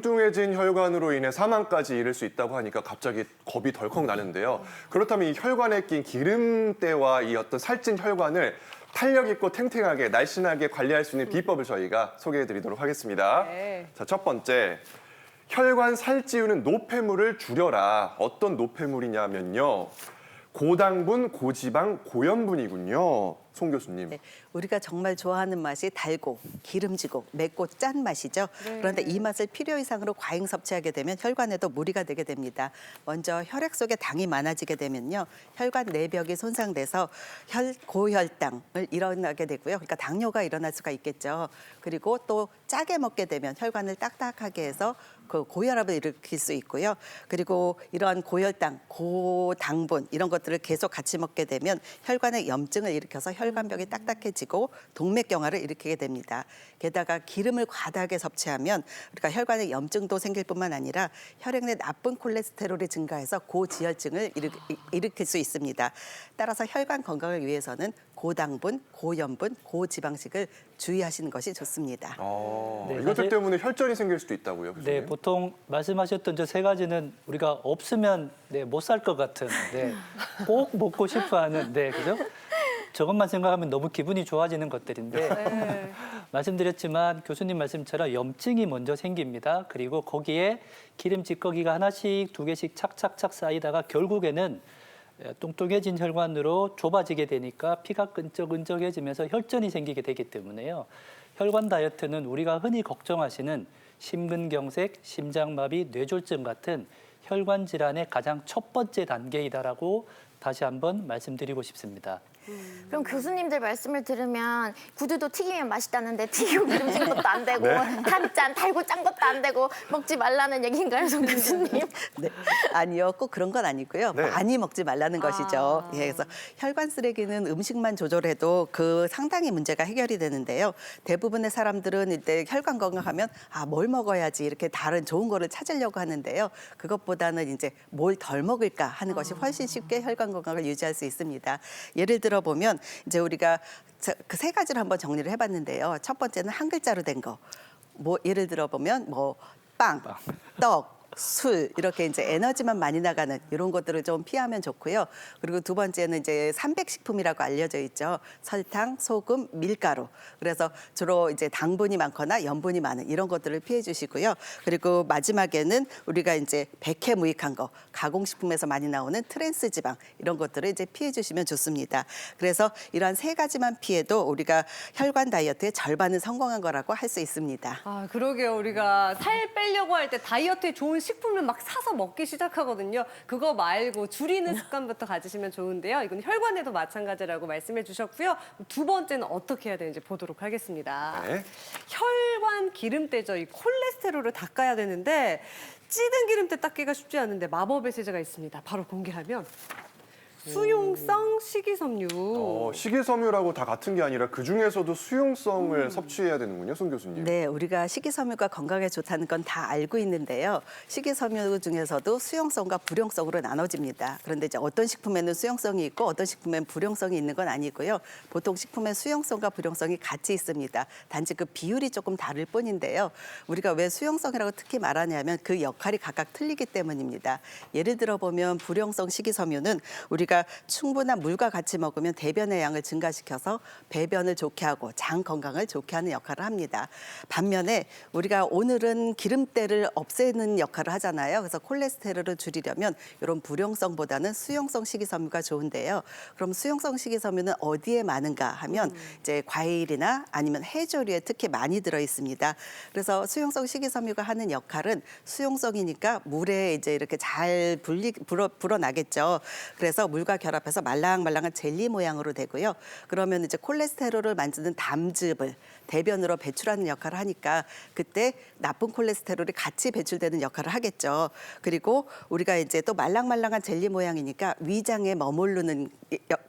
뚱뚱해진 혈관으로 인해 사망까지 이를 수 있다고 하니까 갑자기 겁이 덜컥 나는데요. 그렇다면 이 혈관에 낀 기름때와 이 어떤 살찐 혈관을 탄력 있고 탱탱하게 날씬하게 관리할 수 있는 비법을 저희가 소개해드리도록 하겠습니다. 네. 자, 첫 번째. 혈관 살찌우는 노폐물을 줄여라. 어떤 노폐물이냐면요. 고당분, 고지방, 고염분이군요. 송 교수님. 네, 우리가 정말 좋아하는 맛이 달고 기름지고 맵고 짠 맛이죠. 네. 그런데 이 맛을 필요 이상으로 과잉 섭취하게 되면 혈관에도 무리가 되게 됩니다. 먼저 혈액 속에 당이 많아지게 되면요. 혈관 내벽이 손상돼서 고혈당을 일어나게 되고요. 그러니까 당뇨가 일어날 수가 있겠죠. 그리고 또 짜게 먹게 되면 혈관을 딱딱하게 해서 그 고혈압을 일으킬 수 있고요. 그리고 이러한 고혈당, 고당분 이런 것들을 계속 같이 먹게 되면 혈관에 염증을 일으켜서 혈관벽이 딱딱해지고 동맥경화를 일으키게 됩니다. 게다가 기름을 과다하게 섭취하면 우리가 혈관에 염증도 생길 뿐만 아니라 혈액 내 나쁜 콜레스테롤이 증가해서 고지혈증을 일으킬 수 있습니다. 따라서 혈관 건강을 위해서는 고당분, 고염분, 고지방식을 주의하시는 것이 좋습니다. 네, 이것들 사실- 때문에 혈전이 생길 수도 있다고요, 교수님? 네, 보통 말씀하셨던 저 세 가지는 우리가 없으면 못 살 것 같은, 꼭 먹고 싶어하는, 그죠? 저것만 생각하면 너무 기분이 좋아지는 것들인데 네. 말씀드렸지만 교수님 말씀처럼 염증이 먼저 생깁니다. 그리고 거기에 기름 찌꺼기가 하나씩 두 개씩 착착착 쌓이다가 결국에는 뚱뚱해진 혈관으로 좁아지게 되니까 피가 끈적끈적해지면서 혈전이 생기게 되기 때문에요. 혈관 다이어트는 우리가 흔히 걱정하시는 심근경색, 심장마비, 뇌졸중 같은 혈관 질환의 가장 첫 번째 단계이다라고 다시 한번 말씀드리고 싶습니다. 그럼 교수님들 말씀을 들으면 구두도 튀기면 맛있다는데 튀기고 기름진 것도 안 되고 단짠 달고 짠 것도 안 되고 먹지 말라는 얘기인가요, 송 교수님? 네, 아니요, 꼭 그런 건 아니고요. 네. 많이 먹지 말라는 것이죠. 예, 그래서 혈관 쓰레기는 음식만 조절해도 그 상당히 문제가 해결이 되는데요. 대부분의 사람들은 이때 혈관 건강하면 뭘 먹어야지 이렇게 다른 좋은 거를 찾으려고 하는데요. 그것보다는 이제 뭘 덜 먹을까 하는 것이 훨씬 쉽게 혈관 건강을 유지할 수 있습니다. 예를 들어 보면 이제 우리가 그 세 가지를 한번 정리를 해봤는데요. 첫 번째는 한 글자로 된 거. 뭐 예를 들어 보면 빵, 떡, 술 이렇게 이제 에너지만 많이 나가는 이런 것들을 좀 피하면 좋고요. 그리고 두 번째는 이제 삼백식품이라고 알려져 있죠. 설탕, 소금, 밀가루. 그래서 주로 이제 당분이 많거나 염분이 많은 이런 것들을 피해 주시고요. 그리고 마지막에는 우리가 이제 백해무익한 거, 가공식품에서 많이 나오는 트랜스 지방 이런 것들을 이제 피해 주시면 좋습니다. 그래서 이러한 세 가지만 피해도 우리가 혈관 다이어트의 절반은 성공한 거라고 할 수 있습니다. 아, 그러게요. 우리가 살 빼려고 할 때 다이어트에 좋은 식품을 막 사서 먹기 시작하거든요. 그거 말고 줄이는 습관부터 가지시면 좋은데요. 이건 혈관에도 마찬가지라고 말씀해 주셨고요. 두 번째는 어떻게 해야 되는지 보도록 하겠습니다. 네. 혈관 기름때죠. 이 콜레스테롤을 닦아야 되는데 찌든 기름때 닦기가 쉽지 않은데 마법의 세제가 있습니다. 바로 공개하면 수용성 식이섬유. 식이섬유라고 다 같은 게 아니라 그중에서도 수용성을 섭취해야 되는군요, 송 교수님. 네, 우리가 식이섬유가 건강에 좋다는 건 다 알고 있는데요. 식이섬유 중에서도 수용성과 불용성으로 나눠집니다. 그런데 이제 어떤 식품에는 수용성이 있고 어떤 식품에는 불용성이 있는 건 아니고요. 보통 식품에 수용성과 불용성이 같이 있습니다. 단지 그 비율이 조금 다를 뿐인데요. 우리가 왜 수용성이라고 특히 말하냐면 그 역할이 각각 틀리기 때문입니다. 예를 들어 보면 불용성 식이섬유는 우리가 충분한 물과 같이 먹으면 대변의 양을 증가시켜서 배변을 좋게 하고 장 건강을 좋게 하는 역할을 합니다. 반면에 우리가 오늘은 기름때를 없애는 역할을 하잖아요. 그래서 콜레스테롤을 줄이려면 이런 불용성보다는 수용성 식이섬유가 좋은데요. 그럼 수용성 식이섬유는 어디에 많은가 하면 이제 과일이나 아니면 해조류에 특히 많이 들어 있습니다. 그래서 수용성 식이섬유가 하는 역할은 수용성이니까 물에 이제 이렇게 잘 불어나겠죠. 그래서 물과 결합해서 말랑말랑한 젤리 모양으로 되고요. 그러면 이제 콜레스테롤을 만드는 담즙을 대변으로 배출하는 역할을 하니까 그때 나쁜 콜레스테롤이 같이 배출되는 역할을 하겠죠. 그리고 우리가 이제 또 말랑말랑한 젤리 모양이니까 위장에 머무르는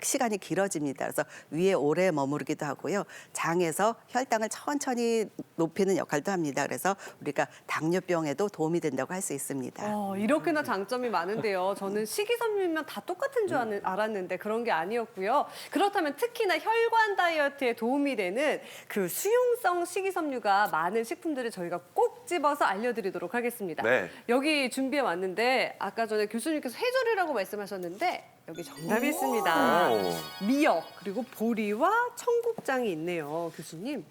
시간이 길어집니다. 그래서 위에 오래 머무르기도 하고요. 장에서 혈당을 천천히 높이는 역할도 합니다. 그래서 우리가 당뇨병에도 도움이 된다고 할 수 있습니다. 이렇게나 장점이 많은데요. 저는 식이섬유면 다 똑같은 줄 알았는데 그런 게 아니었고요. 그렇다면 특히나 혈관 다이어트에 도움이 되는 그 수용성 식이섬유가 많은 식품들을 저희가 꼭 집어서 알려드리도록 하겠습니다. 네. 여기 준비해 왔는데 아까 전에 교수님께서 해조류라고 말씀하셨는데 여기 정답이 있습니다. 오. 미역 그리고 보리와 청국장이 있네요, 교수님.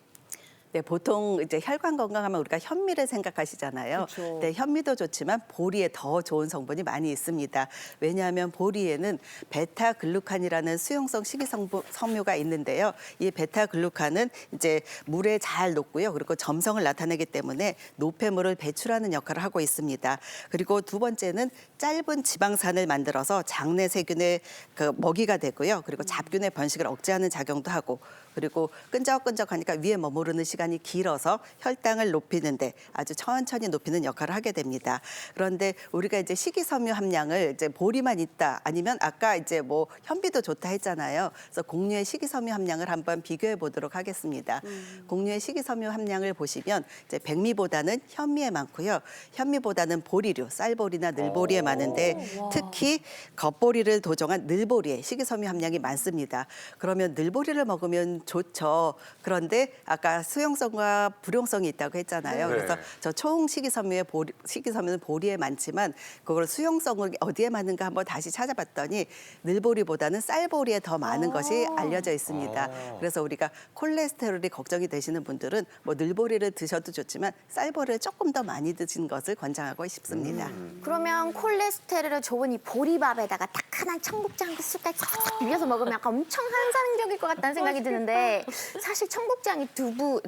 네, 보통 이제 혈관 건강하면 우리가 현미를 생각하시잖아요. 그렇죠. 네, 현미도 좋지만 보리에 더 좋은 성분이 많이 있습니다. 왜냐하면 보리에는 베타글루칸이라는 수용성 식이섬유가 있는데요. 이 베타글루칸은 이제 물에 잘 녹고요. 그리고 점성을 나타내기 때문에 노폐물을 배출하는 역할을 하고 있습니다. 그리고 두 번째는 짧은 지방산을 만들어서 장내 세균의 그 먹이가 되고요. 그리고 잡균의 번식을 억제하는 작용도 하고, 그리고 끈적끈적하니까 위에 머무르는 시간이 길어서 혈당을 높이는데 아주 천천히 높이는 역할을 하게 됩니다. 그런데 우리가 이제 식이섬유 함량을 이제 보리만 있다 아니면 아까 이제 뭐 현미도 좋다 했잖아요. 그래서 곡류의 식이섬유 함량을 한번 비교해 보도록 하겠습니다. 곡류의 식이섬유 함량을 보시면 이제 백미보다는 현미에 많고요. 현미보다는 보리류, 쌀보리나 늘보리에 많은데 특히 겉보리를 도정한 늘보리에 식이섬유 함량이 많습니다. 그러면 늘보리를 먹으면 좋죠. 그런데 아까 수용성과 불용성이 있다고 했잖아요. 네. 그래서 저 총 식이섬유는 보리에 많지만 그걸 수용성을 어디에 많은가 한번 다시 찾아봤더니 늘보리보다는 쌀보리에 더 많은 것이 알려져 있습니다. 그래서 우리가 콜레스테롤이 걱정이 되시는 분들은 뭐 늘보리를 드셔도 좋지만 쌀보리를 조금 더 많이 드시는 것을 권장하고 싶습니다. 그러면 콜레스테롤을 좋은 이 보리밥에다가 따끈한 청국장 한 숟갈 싹싹 비벼서 먹으면 약간 엄청 환상적일 것 같다는 생각이 드는데 사실 청국장이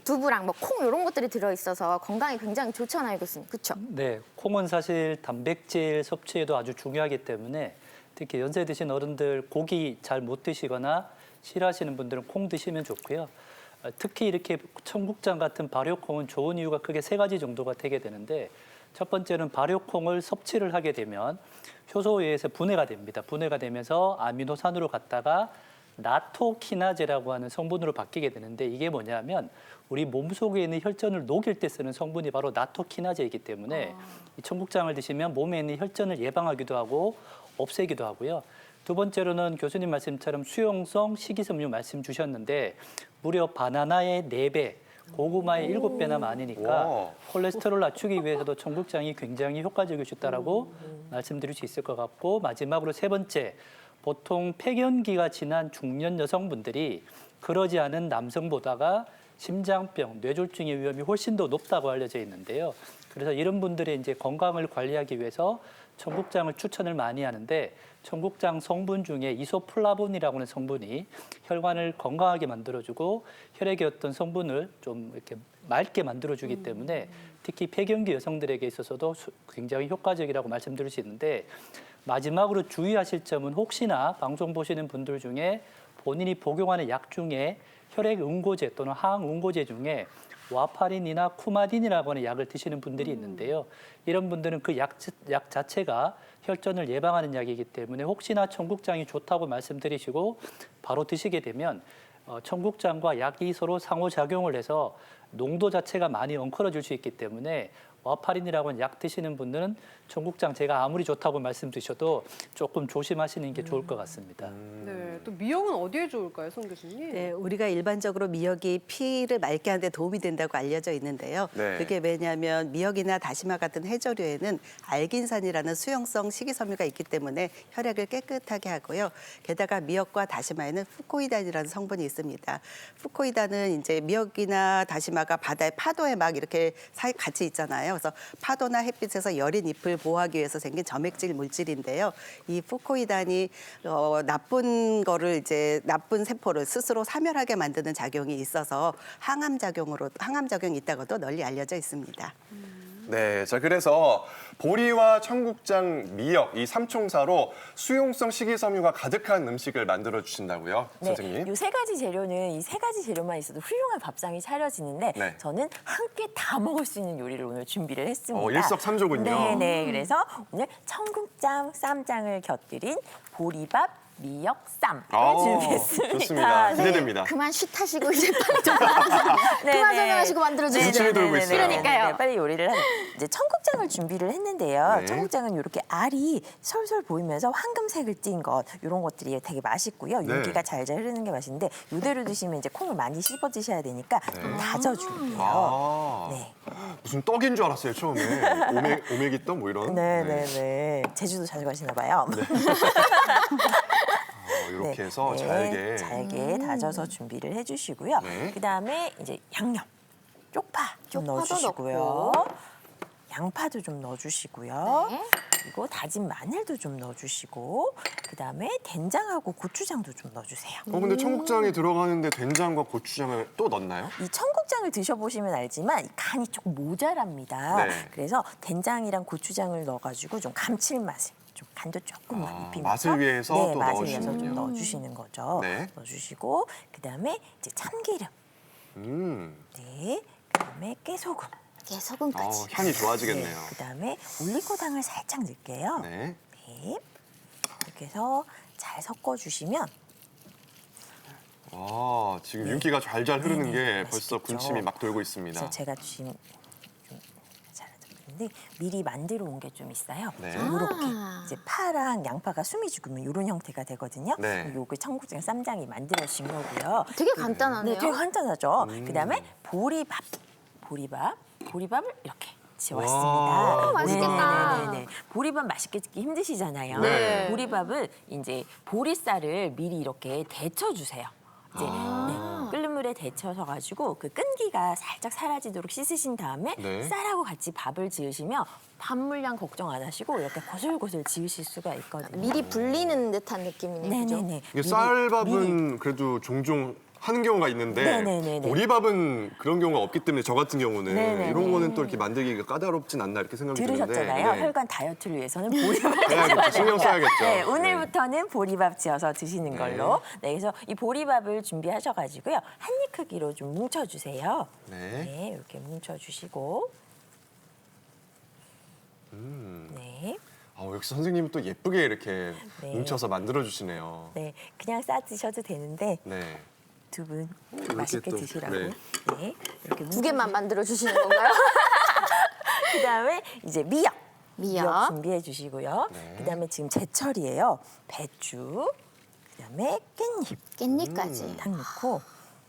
두부랑 뭐 콩 이런 것들이 들어있어서 건강에 굉장히 좋잖아요, 교수님. 그렇죠? 네, 콩은 사실 단백질 섭취에도 아주 중요하기 때문에 특히 연세 드신 어른들 고기 잘 못 드시거나 싫어하시는 분들은 콩 드시면 좋고요. 특히 이렇게 청국장 같은 발효콩은 좋은 이유가 크게 세 가지 정도가 되게 되는데 첫 번째는 발효콩을 섭취를 하게 되면 효소에 의해서 분해가 됩니다. 분해가 되면서 아미노산으로 갔다가 나토키나제라고 하는 성분으로 바뀌게 되는데 이게 뭐냐면 우리 몸속에 있는 혈전을 녹일 때 쓰는 성분이 바로 나토키나제이기 때문에 이 청국장을 드시면 몸에 있는 혈전을 예방하기도 하고 없애기도 하고요. 두 번째로는 교수님 말씀처럼 수용성 식이섬유 말씀 주셨는데 무려 바나나의 4배, 고구마의 7배나 많으니까 와. 콜레스테롤 낮추기 위해서도 청국장이 굉장히 효과적일 수 있다라고 말씀드릴 수 있을 것 같고 마지막으로 세 번째, 보통 폐경기가 지난 중년 여성분들이 그러지 않은 남성보다가 심장병, 뇌졸중의 위험이 훨씬 더 높다고 알려져 있는데요. 그래서 이런 분들의 이제 건강을 관리하기 위해서 청국장을 추천을 많이 하는데 청국장 성분 중에 이소플라본이라고 하는 성분이 혈관을 건강하게 만들어주고 혈액의 어떤 성분을 좀 이렇게 맑게 만들어주기 때문에 특히 폐경기 여성들에게 있어서도 굉장히 효과적이라고 말씀드릴 수 있는데 마지막으로 주의하실 점은 혹시나 방송 보시는 분들 중에 본인이 복용하는 약 중에 혈액 응고제 또는 항응고제 중에 와파린이나 쿠마딘이라고 하는 약을 드시는 분들이 있는데요. 이런 분들은 그 약 자체가 혈전을 예방하는 약이기 때문에 혹시나 청국장이 좋다고 말씀드리시고 바로 드시게 되면 청국장과 약이 서로 상호작용을 해서 농도 자체가 많이 엉클어질 수 있기 때문에 와파린이라고 하는 약 드시는 분들은 청국장 제가 아무리 좋다고 말씀드셔도 조금 조심하시는 게 좋을 것 같습니다. 네, 또 미역은 어디에 좋을까요, 송 교수님? 네, 우리가 일반적으로 미역이 피를 맑게 하는 데 도움이 된다고 알려져 있는데요. 네. 그게 왜냐하면 미역이나 다시마 같은 해조류에는 알긴산이라는 수용성 식이섬유가 있기 때문에 혈액을 깨끗하게 하고요. 게다가 미역과 다시마에는 후코이단이라는 성분이 있습니다. 후코이단은 이제 미역이나 다시마가 바다의 파도에 막 이렇게 같이 있잖아요. 그래서 파도나 햇빛에서 여린 잎을 보호하기 위해서 생긴 점액질 물질인데요. 이 후코이단이 나쁜 세포를 스스로 사멸하게 만드는 작용이 있어서 항암 작용이 있다고도 널리 알려져 있습니다. 네, 자 그래서 보리와 청국장, 미역 이 삼총사로 수용성 식이섬유가 가득한 음식을 만들어 주신다고요, 선생님? 이 세 가지 재료는 이 세 가지 재료만 있어도 훌륭한 밥상이 차려지는데 네. 저는 함께 다 먹을 수 있는 요리를 오늘 준비를 했습니다. 일석삼조군요. 네. 그래서 오늘 청국장, 쌈장을 곁들인 보리밥, 미역쌈을 아우, 준비했습니다. 좋습니다. 기대됩니다. 그만 쉿하시고 이제 빨리 그만 설명하시고 만들어주세요. 군침이 돌고 있어요. 그러니까요. 빨리 요리를 하세요. 이제 청국장을 준비를 했는데요. 네. 청국장은 이렇게 알이 솔솔 보이면서 황금색을 띈 것 이런 것들이 되게 맛있고요. 네. 윤기가 잘잘 흐르는 게 맛있는데 이대로 드시면 이제 콩을 많이 씹어 드셔야 되니까 좀 다져줄게요. 아, 네. 무슨 떡인 줄 알았어요, 처음에. 오메기떡 뭐 이런. 네네네. 제주도 자주 가시나 봐요. 이렇게 해서 네, 잘게. 잘게 다져서 준비를 해주시고요. 네. 그다음에 이제 양념, 쪽파 좀 쪽파도 넣어주시고요. 넣고. 양파도 좀 넣어주시고요. 네. 그리고 다진 마늘도 좀 넣어주시고 그다음에 된장하고 고추장도 좀 넣어주세요. 근데 청국장에 들어가는데 된장과 고추장을 또 넣나요? 이 청국장을 드셔보시면 알지만 이 간이 조금 모자랍니다. 네. 그래서 된장이랑 고추장을 넣어가지고 좀 감칠맛을 좀 간도 조금만 입히면서 맛을 위해서 네, 또 맛을 위해서 넣어주시는군요. 좀 넣어주시는 거죠. 네. 넣어주시고 그다음에 이제 참기름, 네, 그다음에 깨소금, 소금까지. 향이 좋아지겠네요. 그다음에 올리고당을 살짝 넣을게요. 네. 네. 이렇게 해서 잘 섞어주시면 지금 윤기가 잘잘 흐르는 게 네네, 벌써 맛있겠죠. 군침이 막 돌고 있습니다. 그래서 제가 지금 좀 잘하는데 미리 만들어 온 게 좀 있어요. 네. 이렇게 이제 파랑 양파가 숨이 죽으면 이런 형태가 되거든요. 네. 요게 청국장 쌈장이 만들어진 거고요. 되게 간단하네요. 네, 되게 간단하죠. 그다음에 보리밥을 이렇게 지웠습니다. 맛있겠다. 네네네. 보리밥 맛있게 찍기 힘드시잖아요. 네. 보리밥을 이제 보리쌀을 미리 이렇게 데쳐주세요. 이제 끓는 물에 데쳐서 가지고 그 끈기가 살짝 사라지도록 씻으신 다음에 네. 쌀하고 같이 밥을 지으시면 밥 물량 걱정 안 하시고 이렇게 고슬고슬 지으실 수가 있거든요. 미리 불리는 듯한 느낌이네요. 그죠? 네네네. 이게 쌀밥은 그래도 종종 하는 경우가 있는데 네네네네. 보리밥은 그런 경우가 없기 때문에 저 같은 경우는 네네네. 이런 거는 또 이렇게 만들기가 까다롭진 않나 이렇게 생각이 드는데 들으셨잖아요. 네. 혈관 다이어트를 위해서는 보리밥 해야겠죠. 신경 써야겠죠. 네, 오늘부터는 보리밥 지어서 드시는 걸로. 네, 그래서 이 보리밥을 준비하셔가지고요. 한 입 크기로 좀 뭉쳐주세요. 네. 네, 이렇게 뭉쳐주시고. 네, 역시 선생님은 또 예쁘게 이렇게 네. 뭉쳐서 만들어 주시네요. 네, 그냥 싸 드셔도 되는데 네. 두 분 이렇게 맛있게 또, 드시라고. 네. 네, 이렇게 두 개만 만들어 주시는 건가요? 그다음에 이제 미역. 미역. 준비해 주시고요. 네. 그다음에 지금 제철이에요. 배추. 그다음에 깻잎 깻잎까지. 딱 넣고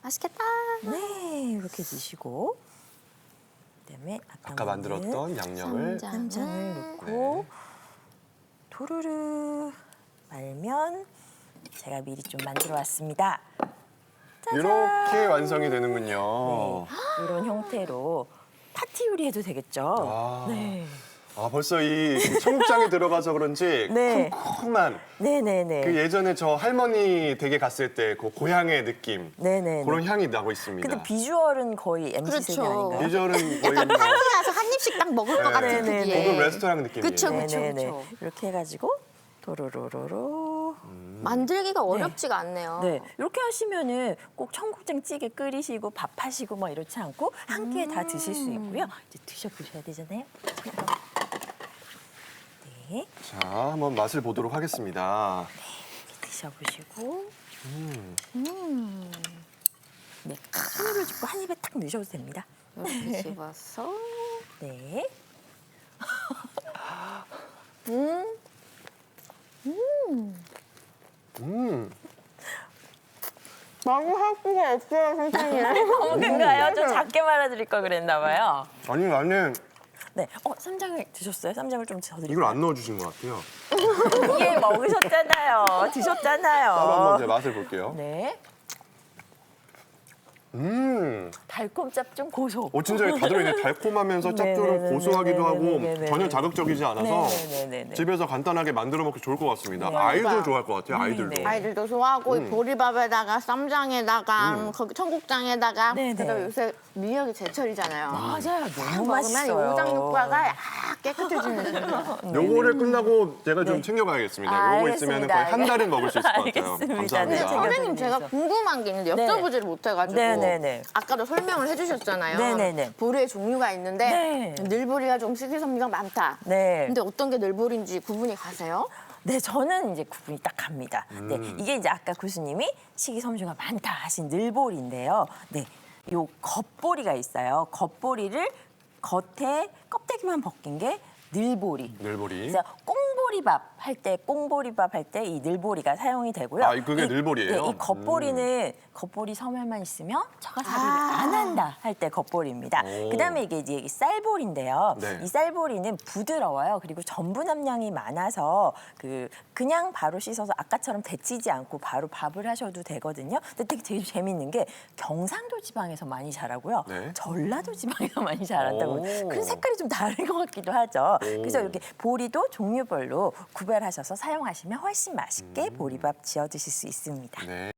맛있겠다. 네, 이렇게 드시고 그다음에 아까 만들었던 양념을 쌈장을 넣고 도르르 말면 제가 미리 좀 만들어 왔습니다. 짜잔! 이렇게 완성이 되는군요. 이런 형태로 파티 요리해도 되겠죠? 아. 네. 벌써 이 청국장에 들어가서 그런지 네. 쿰쿰한 네네네. 그 예전에 저 할머니 댁에 갔을 때 그 고향의 느낌 네네네. 그런 향이 나고 있습니다. 근데 비주얼은 거의 MZ 세대 그렇죠. 아닌가요? 비주얼은 거의 뭐 나서 한 입씩 딱 먹을 것 네. 같은 네네네. 크기에. 고급 레스토랑 느낌이에요. 그쵸, 그쵸. 네네네. 이렇게 해가지고 도로로로로. 만들기가 어렵지가 않네요. 네, 이렇게 하시면은 꼭 청국장 찌개 끓이시고 밥하시고 막 이렇지 않고 한 끼에 다 드실 수 있고요. 이제 드셔보셔야 되잖아요. 네, 자, 한번 맛을 보도록 하겠습니다. 드셔보시고. 네, 손으로 짚고 한 입에 딱 넣으셔도 됩니다. 이렇게 집어서. 네. 너무 할 수가 없어요, 선생님. 그런가요? 좀 작게 말아드릴 걸 그랬나 봐요. 아니 나는 네, 쌈장을 드셨어요? 쌈장을 좀 더 드릴까요? 이걸 안 넣어주신 것 같아요. 이게 먹으셨잖아요. 드셨잖아요. 따로 한번 제 맛을 볼게요. 네, 달콤 짭좀 고소. 진짜 다 들어있네. 달콤하면서 짭조름 네네네네네네네. 고소하기도 하고 네네네네. 전혀 자극적이지 않아서 네네네네. 집에서 간단하게 만들어 먹기 좋을 것 같습니다. 네. 아이들 좋아할 것 같아요. 아이들도. 네. 아이들도 좋아하고 이 보리밥에다가 쌈장에다가 거기 청국장에다가 네네. 그다음에 요새 미역이 제철이잖아요. 맞아요. 딱 너무 먹으면 맛있어요. 오장육과가 약 깨끗해지는. 요거를 끝나고 제가 좀 챙겨가야겠습니다. 요거 있으면 거의 한 달은 먹을 수 있을 것 같아요. 알겠습니다. 감사합니다. 네, 선생님 제가 궁금한 게 있는데 네. 여쭤보지를 못해가지고 네네네. 아까도 설명을 해주셨잖아요. 네네네. 보리의 종류가 있는데 네. 늘보리가 좀 식이섬유가 많다. 네. 근데 어떤 게 늘보리인지 구분이 가세요? 네, 저는 이제 구분이 딱 갑니다. 네, 이게 이제 아까 교수님이 식이섬유가 많다 하신 늘보리인데요. 네, 요 겉보리가 있어요. 겉보리를 겉에 껍데기만 벗긴 게 늘보리. 늘보리. 그래서 꽁보리밥 할 때 이 늘보리가 사용이 되고요. 아, 그게 늘보리예요? 네, 이 겉보리는 겉보리 섬유만 있으면 처가살이를 안 한다 할 때 겉보리입니다. 오. 그다음에 이게 이제 쌀보리인데요. 네. 이 쌀보리는 부드러워요. 그리고 전분 함량이 많아서 그냥 바로 씻어서 아까처럼 데치지 않고 바로 밥을 하셔도 되거든요. 근데 되게 재밌는 게 경상도 지방에서 많이 자라고요. 네. 전라도 지방에서 많이 자란다고. 오. 그 색깔이 좀 다른 것 같기도 하죠. 오. 그래서 이렇게 보리도 종류별로 구별하셔서 사용하시면 훨씬 맛있게 보리밥 지어 드실 수 있습니다. 네.